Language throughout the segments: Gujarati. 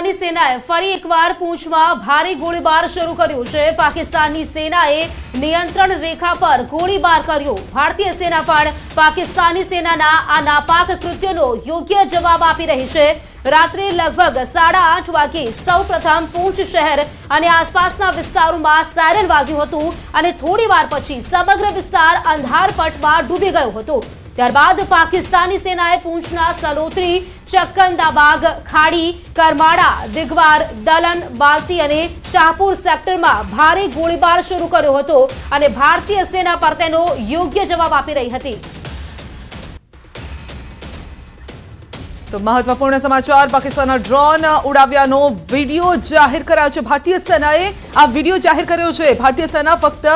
પાકિસ્તાની સેનાએ ફરી એકવાર પૂંછમાં ભારે ગોળીબાર શરૂ કર્યો છે। પાકિસ્તાની સેનાએ નિયંત્રણ રેખા પર ગોળીબાર કર્યો। ભારતીય સેના પણ પાકિસ્તાની સેનાના આ નાપાક કૃત્યનો યોગ્ય જવાબ આપી રહી છે। રાત્રે લગભગ 8:30 વાગે સૌપ્રથમ પૂંછ શહેર અને આસપાસના વિસ્તારોમાં સાયરન વાગ્યું હતું અને થોડીવાર પછી સમગ્ર વિસ્તાર અંધારપટમાં ડૂબી ગયો હતો। ત્યારબાદ પાકિસ્તાની સેનાએ પૂંછના સલોત્રી, ચક્કંદાબાગ, ખાડી, કરમાડા, દિગવાર, દલન, બાલ્તી અને શાહપુર સેક્ટરમાં ભારે ગોળીબાર શરૂ કર્યો હતો અને ભારતીય સેના પર તેનો યોગ્ય જવાબ આપી રહી હતી। तो महत्वपूर्ण समाचार, पाकिस्तानना ड्रोन उड़ाव्यानो वीडियो जाहिर करायो छे। भारतीय सेनाए आ वीडियो जाहिर कर्यो छे। भारतीय सेना फक्त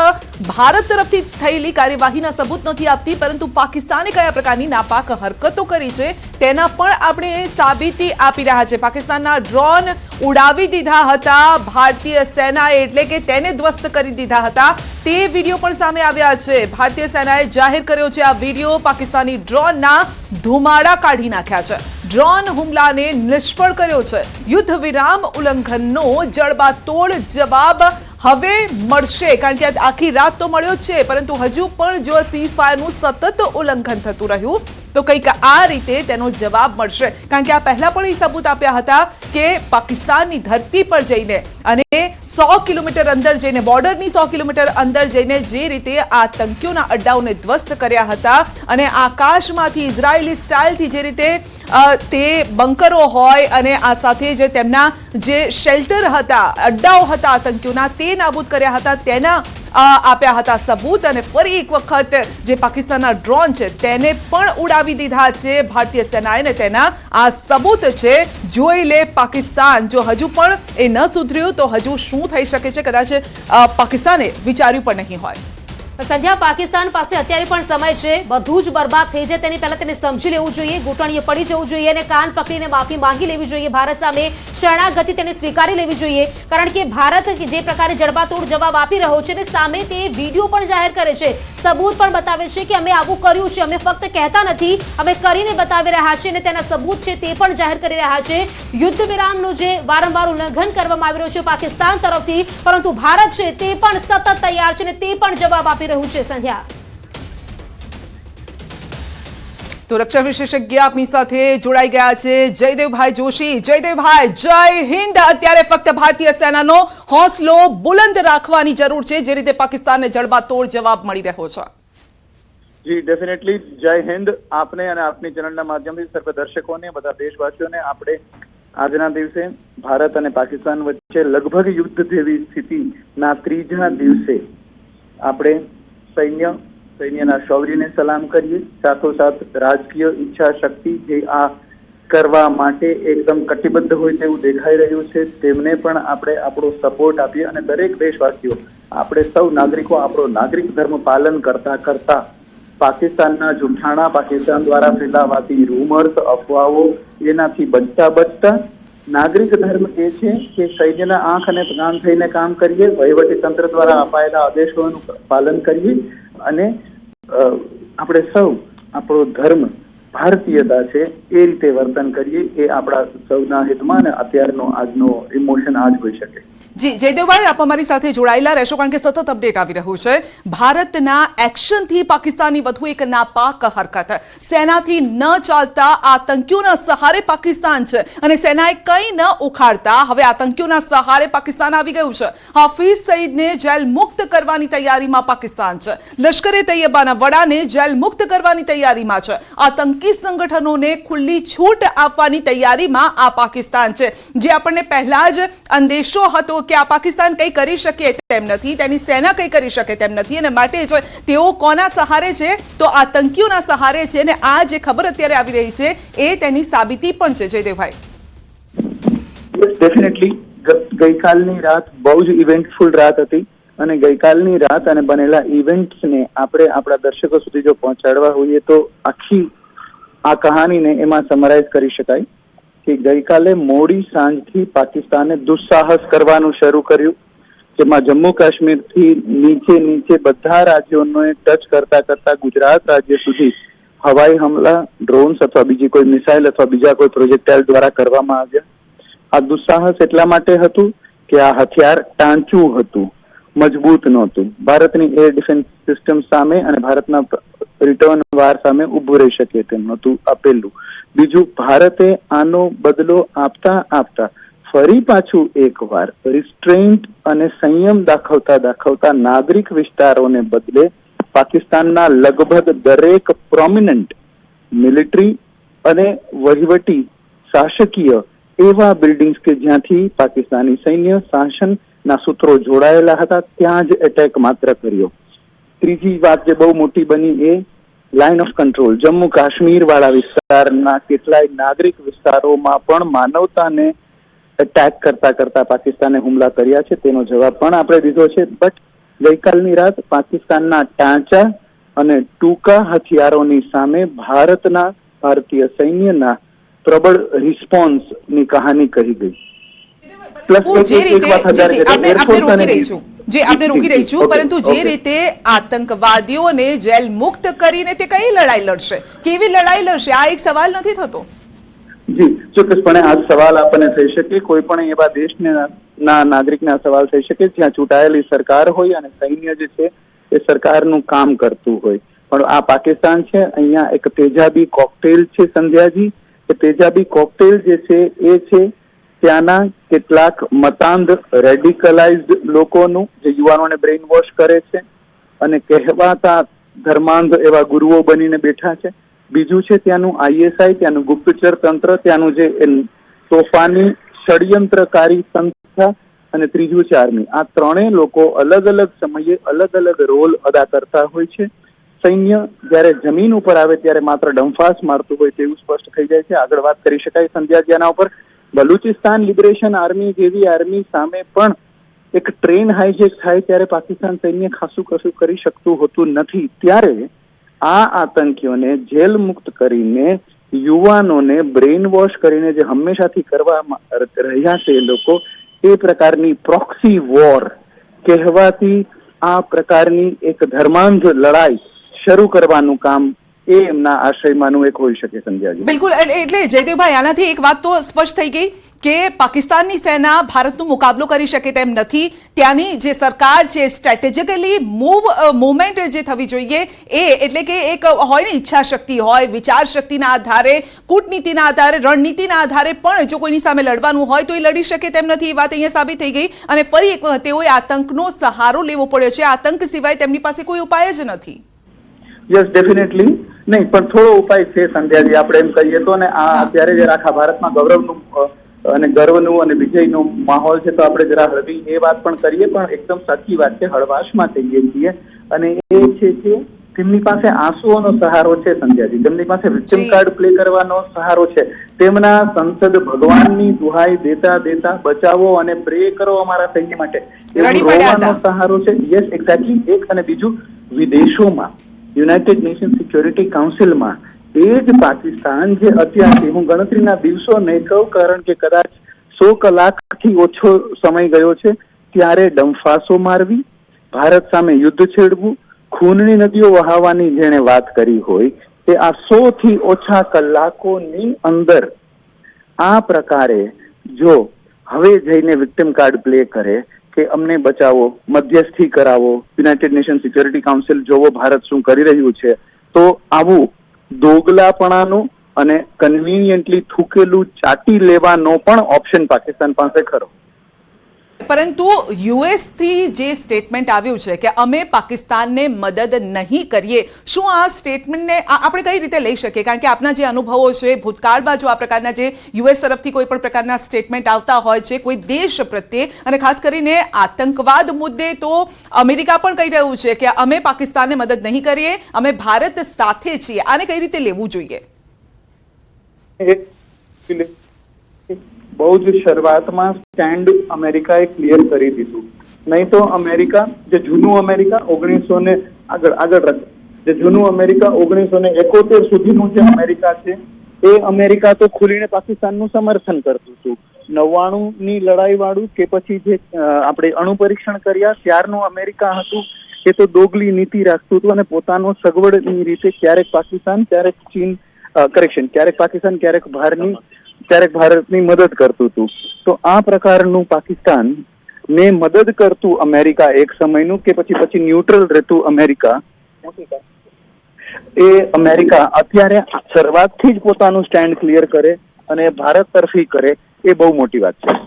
भारत तरफथी थयेली कार्यवाहीना सबूत नथी आपती, परंतु पाकिस्ताने कया प्रकारनी नापाक हरकतो करी छे तेना पण आपणे साबीती आपी रह्या छे। पाकिस्तानना ड्रोन उड़ावी दीधा हता भारतीय सेनाए, एटले के तेने ध्वस्त करी दीधा हता ते वीडियो पण सामे आव्या छे। भारतीय सेनाए जाहिर कर्यो छे आ वीडियो। पाकिस्तानी ड्रोनना धुमाड़ा काढी नाख्या छे। ड्रोन हुमलाने निष्फળ કર્યો છે। યુદ્ધ વિરામ ઉલ્લંઘનનો જડબાતોડ જવાબ હવે મળશે, કારણ કે આખી રાત તો મળ્યો છે, પરંતુ હજુ પણ જો સીઝ ફાયરનું સતત ઉલ્લંઘન થતું રહ્યું તો કંઈક આ રીતે તેનો જવાબ મળશે। કારણ કે આ પહેલા પણ એ સબૂત આપ્યા હતા કે પાકિસ્તાનની ધરતી પર જઈને અને 100 કિલોમીટર અંદર જઈને, બોર્ડરની 100 કિલોમીટર અંદર જઈને જે રીતે આતંકીઓના અડ્ડાઓને ધ્વસ્ત કર્યા હતા અને આકાશમાંથી ઇઝરાયેલી સ્ટાઇલથી જે રીતે તે બંકરો હોય અને આ સાથે જે તેમના જે શેલ્ટર હતા, અડ્ડાઓ હતા આતંકીઓના, તે નાબૂદ કર્યા હતા, તેના આપ્યા હતા સબૂત। અને ફરી એક વખત જે પાકિસ્તાનના ડ્રોન છે તેને પણ ઉડાવી દીધા છે ભારતીય સેનાએ ને તેના આ સબૂત છે। જોઈ લે પાકિસ્તાન, જો હજુ પણ એ ન સુધર્યું તો હજુ શું થઈ શકે છે, કદાચ પાકિસ્તાને વિચાર્યું પણ નહીં હોય। સંધ્યા, પાકિસ્તાન પાસે અત્યારે પણ સમય છે, બધું જ બરબાદ થઈ જાય તેની પહેલા તેને સમજી લેવું જોઈએ, ઘૂંટણીએ પડી જવું જોઈએ અને કાન પકડીને માફી માંગી લેવી જોઈએ। ભારત સામે શરણાગતિ તેને સ્વીકારી લેવી જોઈએ, કારણ કે ભારત જે પ્રકારે જડબાતોડ જવાબ આપી રહ્યો છે અને સામે તે વિડીયો પણ જાહેર કરે છે, સબૂત પણ બતાવે છે કે અમે આવું કર્યું છે, અમે ફક્ત કહેતા નથી, અમે કરીને બતાવી રહ્યા છીએ અને તેના સબૂત છે તે પણ જાહેર કરી રહ્યા છે। યુદ્ધ વિરામનું જે વારંવાર ઉલ્લંઘન કરવામાં આવી રહ્યું છે પાકિસ્તાન તરફથી, પરંતુ ભારત છે તે પણ સતત તૈયાર છે અને તે પણ જવાબ આપી રહ્યું છે। સંધ્યા, તો રક્ષા વિશેષજ્ઞ આપની સાથે જોડાઈ ગયા છે જયદેવભાઈ જોશી। જયદેવભાઈ, જય હિન્દ। અત્યારે ફક્ત ભારતીય સેનાનો હોંસલો બુલંદ રાખવાની જરૂર છે, જે રીતે પાકિસ્તાનને જડબાતોડ જવાબ મળી રહ્યો છે। જી ડેફિનેટલી, જય હિન્દ। આપને અને આપની ચેનલના માધ્યમથી સર્વ દર્શકોને, બધા દેશવાસીઓને આપણે આજના દિવસે ભારત અને પાકિસ્તાન વચ્ચે લગભગ યુદ્ધ જેવી સ્થિતિના ત્રીજા દિવસે આપણે સૈન્યના શૌર્યને સલામ કરીએ, સાથોસાથ રાજકીય ઈચ્છા શક્તિ જે આ કરવા માટે એકદમ કટિબદ્ધ હોય તેવું દેખાઈ રહ્યું છે તેમને પણ આપણે આપણો સપોર્ટ આપીએ અને દરેક દેશવાસીઓ, આપણે સૌ નાગરિકો આપણો નાગરિક ધર્મ પાલન કરતા પાકિસ્તાનના જૂઠાણા, પાકિસ્તાન દ્વારા ફેલાવાતી રૂમર્સ, અફવાઓ એનાથી બચતા નાગરિક ધર્મ એ છે કે સૈન્યના આંખ અને કાન થઈને કામ કરીએ, વહીવટી તંત્ર દ્વારા અપાયેલા આદેશોનું પાલન કરીએ અને આપણે સૌ આપણો ધર્મ ભારતીયતા છે એ રીતે વર્તન કરીએ, એ આપણા સૌના હિતમાં અને અત્યારનો આજનો ઇમોશન આ જ હોઈ શકે। જી જયદેવભાઈ, આપ અમારી સાથે જોડાયેલા રહેશો, કારણ કે સતત અપડેટ આવી રહ્યું છે। ભારતના એક્શનથી પાકિસ્તાનની વધુ એક નાપાક હરકત, સેનાથી ન ચાલતા આતંકીઓના સહારે પાકિસ્તાન છે અને સેનાએ કંઈ ન ઉખાડતા હવે આતંકીઓના સહારે પાકિસ્તાન આવી ગયું છે। હાફિઝ સઈદને જેલ મુક્ત કરવાની તૈયારીમાં પાકિસ્તાન છે, લશ્કરે તૈયબાના વડાને જેલ મુક્ત કરવાની તૈયારીમાં છે, આતંકી સંગઠનોને ખુલ્લી છૂટ આપવાની તૈયારીમાં આ પાકિસ્તાન છે, જે આપણને પહેલા જ અંદેશો હતો કે આ પાકિસ્તાન કંઈ કરી શકે તેમ નથી, તેની સેના કંઈ કરી શકે તેમ નથી અને માટે જ તેઓ કોના સહારે છે તો આતંકીઓના સહારે છે અને આ જે ખબર અત્યારે આવી રહી છે એ તેની સાબિતી પણ છે। જયદેવભાઈ, ડેફિનેટલી ગઈકાલની રાત બહુ જ ઇવેન્ટફુલ રાત હતી અને ગઈકાલની રાત અને બનેલા ઇવેન્ટ્સને આપણે આપણા દર્શકો સુધી જો પહોંચાડવા હોઈએ તો આખી આ કહાનીને એમાં સમરાઇઝ કરી શકાય કે ગઈકાલે મોડી સાંજથી પાકિસ્તાને દુસ્સાહસ કરવાનું શરૂ કર્યું, જેમાં જમ્મુ કાશ્મીરથી નીચે બધા રાજ્યોને ટચ કરતા ગુજરાત રાજ્ય સુધી હવાઈ હુમલા, ડ્રોન્સ અથવા બીજી કોઈ મિસાઇલ અથવા બીજા કોઈ પ્રોજેક્ટાઇલ દ્વારા કરવામાં આવ્યા। આ દુસ્સાહસ એટલા માટે હતું કે આ હથિયાર ટાંચું હતું, મજબૂત નહોતું. ભારતની એર ડિફેન્સ સિસ્ટમ સામે અને ભારતના રિટર્ન વાર સામે ઉભું રહી શકે તેમ નહોતું. આ પહેલું. બીજું, ભારતે આનો બદલો આપતા આપતા ફરી પાછું એકવાર રિસ્ટ્રેન્ટ અને સંયમ દાખવતા નાગરિક વિસ્તારોને બદલે પાકિસ્તાનના લગભગ દરેક પ્રોમિનન્ટ મિલિટરી અને વહીવટી શાસકીય એવા બિલ્ડિંગ્સ કે જ્યાંથી પાકિસ્તાની સૈન્ય શાસનના સૂત્રો જોડાયેલા હતા ત્યાં જ એટેક માત્ર કર્યો. ત્રીજી વાત જે બહુ મોટી બની એ line of control. Jammu Kashmir વાળા વિસ્તારના કેટલાય નાગરિક વિસ્તારોમાં પણ માનવતાને એટેક કરતા પાકિસ્તાને હુમલા કર્યા છે. તેનો જવાબ પણ આપણે દીધો છે. બટ ગઈકાલની રાત પાકિસ્તાનના ટાંચા અને ટૂંકા હથિયારોની સામે ભારતીય સૈન્યના પ્રબળ રિસ્પોન્સની કહાની કહી ગઈ. આપણે રોકી રહી છું, પરંતુ જે રીતે આતંકવાદીઓને જેલ મુક્ત કરીને તે કઈ લડાઈ લડશે, કેવી લડાઈ લડશે, આ એક સવાલ નથી થતો? જી ચોક્કસપણે આ સવાલ આપણને થઈ શકે, કોઈ પણ એવા દેશના નાગરિકને આ સવાલ થઈ શકે જ્યાં ચૂંટાયેલી સરકાર હોય અને સૈન્ય જે છે એ સરકારનું કામ કરતું હોય. પણ આ પાકિસ્તાન છે, અહીંયા એક તેજાબી કોકટેલ છે સંધ્યાજી. એ તેજાબી કોકટેલ જે છે એ છે ત્યાંના કેટલાક મતાંધ રેડિકલાઇઝડ લોકોનું, જે યુવાનોને બ્રેઇન વોશ કરે છે અને કહેવાતા ધર્માંધ એવા ગુરુઓ બનીને બેઠા છે. બીજું છે ત્યાંનું ISI, ત્યાંનું ગુપ્તચર તંત્ર, ત્યાંનું જે તોફાની ષડયંત્રકારી સંસ્થા, અને ત્રીજું છે આર્મી. આ ત્રણેય લોકો અલગ અલગ સમયે અલગ અલગ રોલ અદા કરતા હોય છે. સૈન્ય જયારે જમીન ઉપર આવે ત્યારે માત્ર ડંફાસ મારતું હોય તેવું સ્પષ્ટ થઈ જાય છે. આગળ વાત કરી શકાય સંધ્યા જેના ઉપર બલુચિસ્તાન લિબરેશન આર્મી જેવી આર્મી સામે પણ એક ટ્રેન હાઈજેક થાય ત્યારે પાકિસ્તાન સૈન્ય ખાસું કશું કરી શકતું હોતું નથી. ત્યારે આ આતંકીઓને જેલ મુક્ત કરીને, યુવાનોને બ્રેઇન વોશ કરીને જે હંમેશાથી કરવા રહ્યા છે એ લોકો, એ પ્રકારની પ્રોક્સી વોર કહેવાતી આ પ્રકારની એક ધર્માંધ લડાઈ શરૂ કરવાનું કામ એ એમના આશયમાંનું એક હોઈ શકે સંધ્યાજી. બિલકુલ. એટલે જયદેવભાઈ, આનાથી એક વાત તો સ્પષ્ટ થઈ ગઈ કે પાકિસ્તાનની સેના ભારતનો મુકાબલો કરી શકે તેમ નથી. ત્યાંની જે સરકાર છે સ્ટ્રેટેજિકલી મૂવમેન્ટ જે થવી જોઈએ એ, એટલે કે એક હોય ને ઈચ્છા શક્તિ હોય, વિચાર શક્તિના આધારે, કૂટનીતિના આધારે, રણનીતિના આધારે પણ જો કોઈની સામે લડવાનું હોય તો એ લડી શકે તેમ નથી. એ વાત અહીંયા સાબિત થઈ ગઈ. અને ફરી એક વખત તેઓએ આતંકનો સહારો લેવો પડ્યો છે. આતંક સિવાય તેમની પાસે કોઈ ઉપાય જ નથી. યસ, ડેફિનેટલી નહીં, પણ થોડો ઉપાય છે સંધ્યાજી. આપણે એમ કહીએ તો ને આ અત્યારે જે આખા ભારતમાં ગૌરવનું અને ગર્વનું અને વિજયનું માહોલ છે, તો આપણે જરા હળવી એ વાત પણ કરીએ. પણ એકદમ સાચી વાત છે, હળવાશમાં થઈએ છીએ. અને એ છે કે તેમની પાસે આંસુઓનો સહારો છે સંધ્યાજી, તેમની પાસે વિક્ટિમ કાર્ડ પ્લે કરવાનો સહારો છે. તેમના સંસદ ભગવાનની દુહાઈ દેતા બચાવો અને પ્રે કરો અમારા સૈન્ય માટે, રોવાનો સહારો છે. Yes, exactly. એક અને બીજું, વિદેશોમાં યુનાઇટેડ નેશન સિક્યોરિટી કાઉન્સિલમાં એ જ પાકિસ્તાન જે અત્યારથી, હું ગણતરીના દિવસો નહીં કહું કારણ કે કદાચ 100 કલાકથી ઓછો સમય ગયો છે, ત્યારે ડંફાસો મારવી, ભારત સામે યુદ્ધ છેડવું, ખૂનની નદીઓ વહાવવાની જેણે વાત કરી હોય તે આ 100 થી ઓછા કલાકોની અંદર આ પ્રકારે જો હવે જઈને વિક્ટિમ કાર્ડ પ્લે કરે કે અમને બચાવો, મધ્યસ્થી કરાવો, યુનાઇટેડ નેશન સિક્યોરિટી કાઉન્સિલ જોવો ભારત શું કરી રહ્યું છે, તો આવું દોગલાપણાનું અને કન્વીનિયન્ટલી થૂકેલું ચાટી લેવાનો પણ ઓપ્શન પાકિસ્તાન પાસે ખરો. પરંતુ યુએસ થી જે સ્ટેટમેન્ટ આવ્યું છે કે અમે પાકિસ્તાનને મદદ નહીં કરીએ, શું આ સ્ટેટમેન્ટને આપણે કઈ રીતે લઈ શકીએ? કારણ કે આપના જે અનુભવો છે ભૂતકાળમાં, જો આ પ્રકારના જે યુએસ તરફથી કોઈ પણ પ્રકારના સ્ટેટમેન્ટ આવતા હોય છે કોઈ દેશ પ્રત્યે, અને ખાસ કરીને આતંકવાદ મુદ્દે, તો અમેરિકા પણ કહી રહ્યું છે કે અમે પાકિસ્તાનને મદદ નહીં કરીએ, અમે ભારત સાથે છીએ. આને કઈ રીતે લેવું જોઈએ? બહુ જ શરૂઆતમાં સ્ટેન્ડ અમેરિકાએ ક્લિયર કરી દીધું. નહીં તો અમેરિકા, જે જૂનું અમેરિકા 1971 સુધીનું જે અમેરિકા છે એ અમેરિકા તો ખુલીને પાકિસ્તાનનું સમર્થન કરતું હતું. 99ની લડાઈ વાળું કે પછી જે આપણે અણુ પરીક્ષણ કર્યા ત્યારનું અમેરિકા હતું એ તો દોગલી નીતિ રાખતું હતું અને પોતાનો સગવડની રીતે ક્યારેક પાકિસ્તાન, ક્યારેક ચીન, ક્યારેક પાકિસ્તાન, ક્યારેક બહારની ક્યારેક ભારતની મદદ કરતું હતું. તો આ પ્રકારનું પાકિસ્તાન ને મદદ કરતું અમેરિકા એક સમયનું કે પછી ન્યુટ્રલ રહેતું અમેરિકા, એ અમેરિકા અત્યારે શરૂઆતથી જ પોતાનું સ્ટેન્ડ ક્લિયર કરે અને ભારત તરફી કરે, એ બહુ મોટી વાત છે.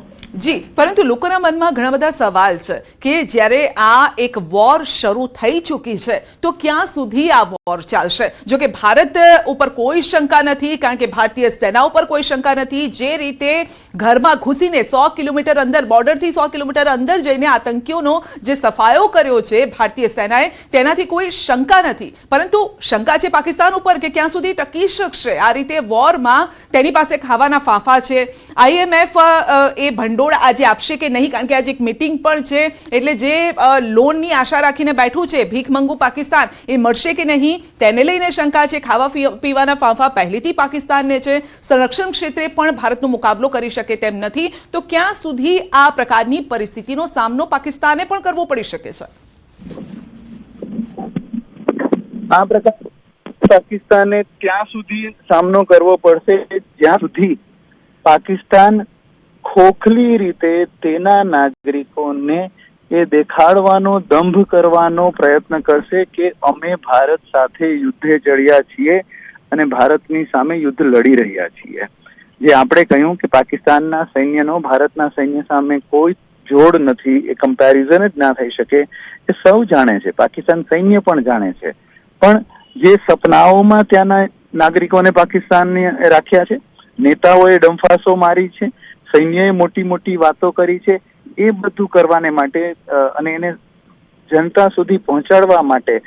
જી, પરંતુ લોકોના મનમાં ઘણા બધા સવાલ છે કે જ્યારે આ એક વોર શરૂ થઈ ચૂકી છે તો ક્યાં સુધી આ વોર ચાલશે? જો કે ભારત ઉપર કોઈ શંકા નથી, કારણ કે ભારતીય સેના ઉપર કોઈ શંકા નથી. જે રીતે ઘરમાં ઘૂસીને 100 કિલોમીટર અંદર, બોર્ડરથી 100 કિલોમીટર અંદર જઈને આતંકીઓનો જે સફાયો કર્યો છે ભારતીય સેનાએ, તેનાથી કોઈ શંકા નથી. પરંતુ શંકા છે પાકિસ્તાન ઉપર કે ક્યાં સુધી ટકી શકશે આ રીતે વોરમાં. તેની પાસે ખાવાના ફાંફા છે. IMF એ ભંડોળ આજે આપશે કે નહીં, કારણ કે આજે એક મીટિંગ પણ છે, એટલે જે લોનની આશા રાખીને બેઠું છે ભીખ મંગુ પાકિસ્તાન, એ મળશે કે નહીં તેને લઈને શંકા છે. ખાવા પીવાના ફાંફા પહેલેથી પાકિસ્તાનને છે. સંરક્ષણ ક્ષેત્રે પણ ભારતનો મુકાબલો કરી શકે તેમ નથી. તો ક્યાં સુધી આ પ્રકારની પરિસ્થિતિનો સામનો પાકિસ્તાને પણ કરવો પડી શકે છે? આ પ્રકાર પાકિસ્તાને ત્યાં સુધી સામનો કરવો પડશે જ્યાં સુધી પાકિસ્તાન ખોખલી રીતે તેના નાગરિકોને એ દેખાડવાનો, દંભ કરવાનો પ્રયત્ન કરશે કે અમે ભારત સાથે યુદ્ધે ચડ્યા છીએ અને ભારતની સામે યુદ્ધ લડી રહ્યા છીએ. જે આપણે કહ્યું કે પાકિસ્તાનના સૈન્યનો ભારતના સૈન્ય સામે કોઈ જોડ નથી, એ કમ્પેરિઝન જ ના થઈ શકે, એ સૌ જાણે છે. પાકિસ્તાન સૈન્ય પણ જાણે છે. પણ જે સપનાઓમાં ત્યાંના નાગરિકોને પાકિસ્તાનને રાખ્યા છે, નેતાઓએ ડંફાસો મારી છે, સૈન્યએ મોટી મોટી વાતો કરી છે, એ બધું કરવાને માટે અને એને જનતા સુધી પહોંચાડવા માટે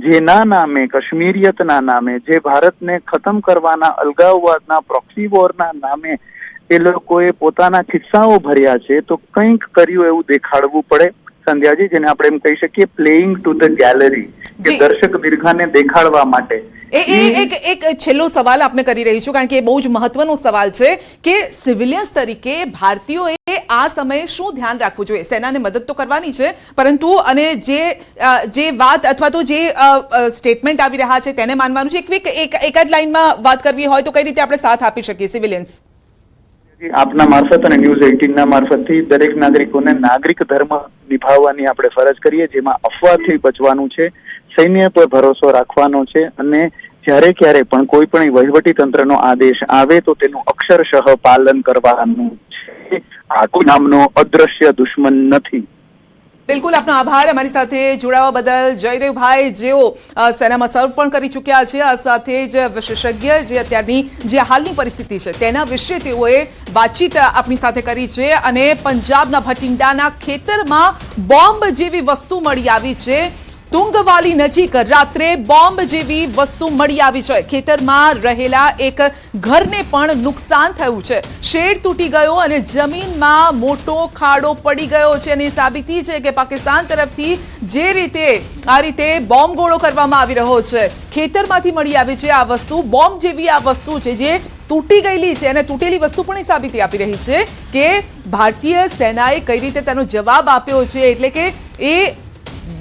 જેના નામે, કાશ્મીરિયતના નામે, જે ભારતને ખતમ કરવાના, અલગાવવાદના, પ્રોક્સી વોરના નામે એ લોકોએ પોતાના ખિસ્સાઓ ભર્યા છે, તો કંઈક કર્યું એવું દેખાડવું પડે. સંધ્યાજી, જેને આપણે એમ કહી શકીએ પ્લેઇંગ ટુ ધ ગેલેરી, કે દર્શક દીર્ઘાને દેખાડવા માટે. એક છેલ્લો સવાલ આપને કરી રહી છું, કારણ કે એ બહુ જ મહત્વનો સવાલ છે કે સિવિલિયન્સ તરીકે ભારતીયોએ આ સમયે શું ધ્યાન રાખવું જોઈએ? સેનાને મદદ તો કરવાની છે, પરંતુ અને જે વાત અથવા તો જે સ્ટેટમેન્ટ આવી રહ્યા છે તેને માનવાનું છે. એક જ લાઈનમાં વાત કરવી હોય તો કઈ રીતે આપણે સાથ આપી શકીએ સિવિલિયન્સ? આપના મારફત અને ન્યૂઝ 18ના મારફતથી દરેક નાગરિકોને નાગરિક ધર્મ નિભાવવાની આપણે ફરજ કરીએ, જેમાં અફવાથી બચવાનું છે, સૈન્ય પર ભરોસો રાખવાનો છે, અને જ્યારે ક્યારે પણ કોઈ પણ વહીવટી તંત્રનો આદેશ આવે તો તેનું અક્ષરશઃ પાલન કરવાનું છે. આ કોઈ નામનો અદ્રશ્ય દુશ્મન નથી. બિલકુલ, આપનો આભાર અમારી સાથે જોડાવા બદલ. જયદેવભાઈ, જેઓ સેનામાં સર્વ પણ કરી ચૂક્યા છે, આ સાથે જ વિશેષજ્ઞ જે અત્યારની જે હાલની પરિસ્થિતિ છે તેના વિશે તેઓએ વાતચીત આપણી સાથે કરી છે. અને પંજાબના ભટિંડાના ખેતરમાં બોમ્બ જેવી વસ્તુ મળી આવી છે. તુંગવાલી નજીક રાત્રે બોમ્બ જેવી વસ્તુ મળી આવી છે. ખેતરમાં રહેલા એક ઘરને પણ નુકસાન થયું છે. શેડ તૂટી ગયો અને જમીનમાં મોટો ખાડો પડી ગયો છે. અને સાબિતી છે કે પાકિસ્તાન તરફથી જે રીતે આ રીતે બોમ્બ ગોળો કરવામાં આવી રહ્યો છે, ખેતરમાંથી મળી આવી છે આ વસ્તુ, બોમ્બ જેવી આ વસ્તુ છે જે તૂટી ગયેલી છે. અને તૂટેલી વસ્તુ પણ એ સાબિતી આપી રહી છે કે ભારતીય સેનાએ કઈ રીતે તેનો જવાબ આપ્યો છે. એટલે કે એ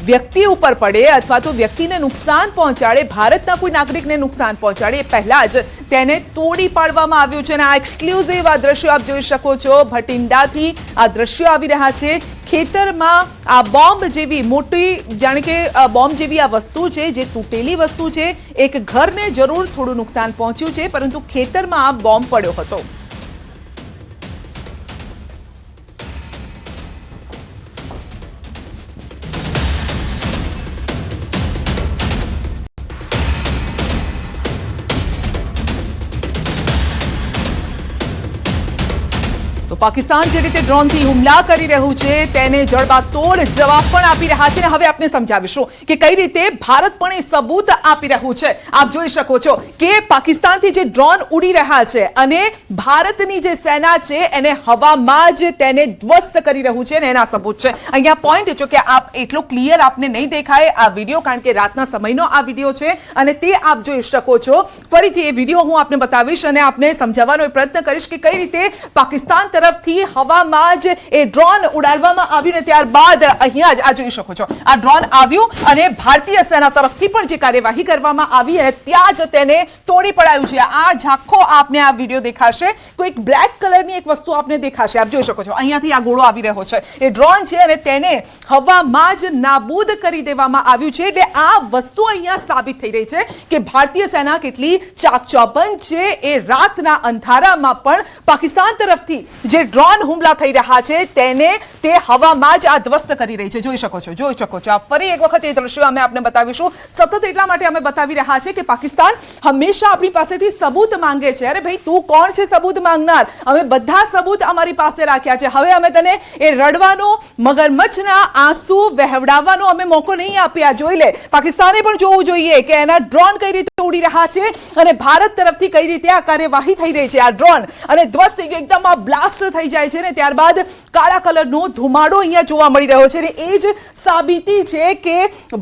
વ્યક્તિ ઉપર પડે અથવા તો વ્યક્તિને નુકસાન પહોંચાડે, ભારતના કોઈ નાગરિકને નુકસાન પહોંચાડે, એ પહેલા જ તેને તોડી પાડવામાં આવ્યું છે. અને આ એક્સક્લુઝિવ આ દ્રશ્યો આપ જોઈ શકો છો. ભટિંડાથી આ દ્રશ્યો આવી રહ્યા છે. ખેતરમાં આ બોમ્બ જેવી મોટી, જાણે કે બોમ્બ જેવી આ વસ્તુ છે જે તૂટેલી વસ્તુ છે. એક ઘરને જરૂર થોડું નુકસાન પહોંચ્યું છે, પરંતુ ખેતરમાં આ બોમ્બ પડ્યો હતો. પાકિસ્તાન જે રીતે ડ્રોનથી હુમલા કરી રહ્યું છે તેને જડબાતોડ જવાબ પણ આપી રહ્યા છે. અને હવે આપણે સમજાવીશું કે કઈ રીતે ભારત પણ એ સબૂત આપી રહ્યું છે. આપ જોઈ શકો છો કે પાકિસ્તાનથી જે ડ્રોન ઉડી રહ્યા છે અને ભારતની જે સેના છે એને હવામાં જ તેને ધ્વસ્ત કરી રહ્યું છે, અને એના સબૂત છે. અહીંયા પોઈન્ટ જો કે આપ એટલો ક્લિયર આપને નહીં દેખાય આ વિડીયો, કારણ કે રાતના સમયનો આ વિડીયો છે અને તે આપ જોઈ શકો છો. ફરીથી એ વિડીયો હું આપને બતાવીશ અને આપને સમજાવવાનો પ્રયત્ન કરીશ કે કઈ રીતે પાકિસ્તાન તરફ તરફથી હવામાં જ એ ડ્રોન ઉડાડવામાં આવ્યું ને ત્યારબાદ અહીંયા જ આ જોઈ શકો છો, આ ડ્રોન આવ્યું અને ભારતીય સેના તરફથી પણ જે કાર્યવાહી કરવામાં આવી અને ત્યાં જ તેને તોડી પડાયું છે. આ ઝાંખો આપને આ વિડીયો દેખાશે, કોઈક બ્લેક કલરની એક વસ્તુ આપને દેખાશે, આપ જોઈ શકો છો અહીંયાથી આ ગોળો આવી રહ્યો છે, એ ડ્રોન છે અને તેને હવામાં જ નાબૂદ કરી દેવામાં આવ્યું છે. એટલે આ વસ્તુ અહીંયા સાબિત થઈ રહી છે કે ભારતીય સેના કેટલી ચાકચોબંધ છે. એ રાતના અંધારામાં પણ પાકિસ્તાન તરફથી જે ડ્રોન હુમલા થઈ રહ્યા છે તેને તે હવામાં જ આ ધ્વસ્ત કરી રહી છે. જોઈ શકો છો આ ફરી એક વખત એ દ્રશ્યો અમે આપને બતાવીશું. સતત એટલા માટે અમે બતાવી રહ્યા છે કે પાકિસ્તાન હંમેશા આપણી પાસેથી સબૂત માંગે છે. અરે ભાઈ, તું કોણ છે સબૂત માંગનાર? અમે બધા સબૂત અમારી પાસે રાખ્યા છે. હવે અમે તને એ રડવાનો, મગરમચ્છના આંસુ વહેવડાવવાનો અમે મોકો નહીં આપ્યા. જોઈ લે, પાકિસ્તાને પણ જોવું જોઈએ કે એના ડ્રોન કઈ રીતે ઉડી રહ્યા છે અને ભારત તરફથી કઈ રીતે આ કાર્યવાહી થઈ રહી છે. આ ડ્રોન અને ધ્વસ્ત થઈ ગયો, એકદમ આ બ્લાસ્ટ થઈ જાય છે ને ત્યારબાદ કાળા કલરનો ધુમાડો અહીંયા જોવા મળી રહ્યો છે. અને એ જ સાબિતી છે કે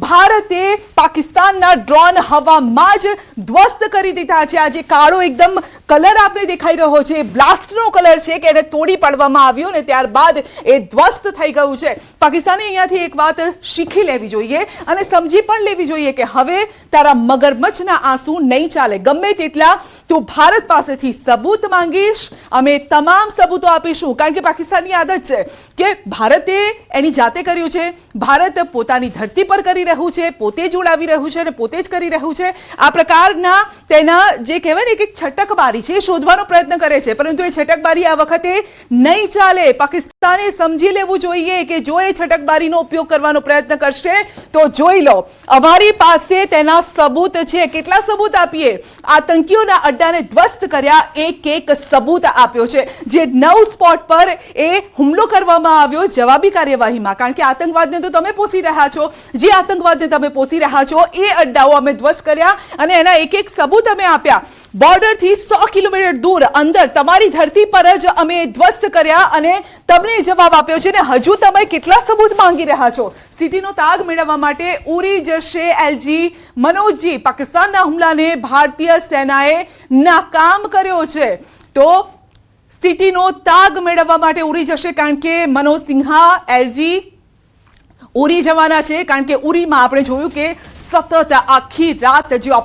ભારતે પાકિસ્તાનના ડ્રોન હવામાં જ ધ્વસ્ત કરી દીધા છે. આ જે કાળો એકદમ કલર આપણે દેખાઈ રહ્યો છે, બ્લાસ્ટનો કલર છે કે એને તોડી પાડવામાં આવ્યો ને ત્યારબાદ એ ધ્વસ્ત થઈ ગયું છે. પાકિસ્તાને અહીંયાથી એક વાત શીખી લેવી જોઈએ અને સમજી પણ લેવી જોઈએ કે હવે તારા મગરમચ્છના આંસુ નહીં ચાલે. ગમે તેટલા તું ભારત પાસેથી સબૂત માંગીશ, અમે તમામ સબૂતો આપીશું. કારણ કે પાકિસ્તાનની આદત છે કે ભારતે એની જાતે કર્યું છે, ભારત પોતાની ધરતી પર કરી રહ્યું છે, પોતે જ ઉડાવી રહ્યું છે અને પોતે જ કરી રહ્યું છે. આ પ્રકારના તેના જે કહેવાય ને કે છટકબારી છે એ શોધવાનો પ્રયત્ન કરે છે, પરંતુ એ છટકબારી આ વખતે નહીં ચાલે. પાકિસ્તાને સમજી લેવું જોઈએ કે જો એ છટકબારીનો ઉપયોગ કરવાનો પ્રયત્ન કરશે તો જોઈ લો, અમારી પાસે તેના સબૂત છે. કેટલા સબૂત આપીએ? આતંકીઓના અડ્ડાને ધ્વસ્ત કર્યા, એક સબૂત આપ્યો છે. જે 9 સ્પોટ પર એ હુમલો કરવામાં આવ્યો જવાબી કાર્યવાહીમાં. કારણ કે આતંકવાદને તો તમે પોષી રહ્યા છો, જે આતંકવાદને તમે પોષી રહ્યા છો એ અડ્ડાઓ અમે ધ્વસ્ત કર્યા અને એના એક સબૂત અમે આપ્યા. બોર્ડરથી 100 કિલોમીટર દૂર અંદર તમારી ધરતી પર જ અમે ધ્વસ્ત કર્યા અને તમને જવાબ આપ્યો છે. ને હજુ તમે કેટલા સબૂત માંગી રહ્યા છો? સ્થિતિનો તાગ મેળવવા માટે ઉરી જશે એલજી મનોજજી. પાકિસ્તાનના હુમલાને ભારતીય સેનાએ નાકામ કર્યો છે તો સ્થિતિનો તાગ મેળવવા માટે ઉરી જશે. કારણ કે મનોજ સિન્હા એલજી ઉરી જવાના છે. કારણ કે ઉરીમાં આપણે જોયું કે સતત આખી રાત જે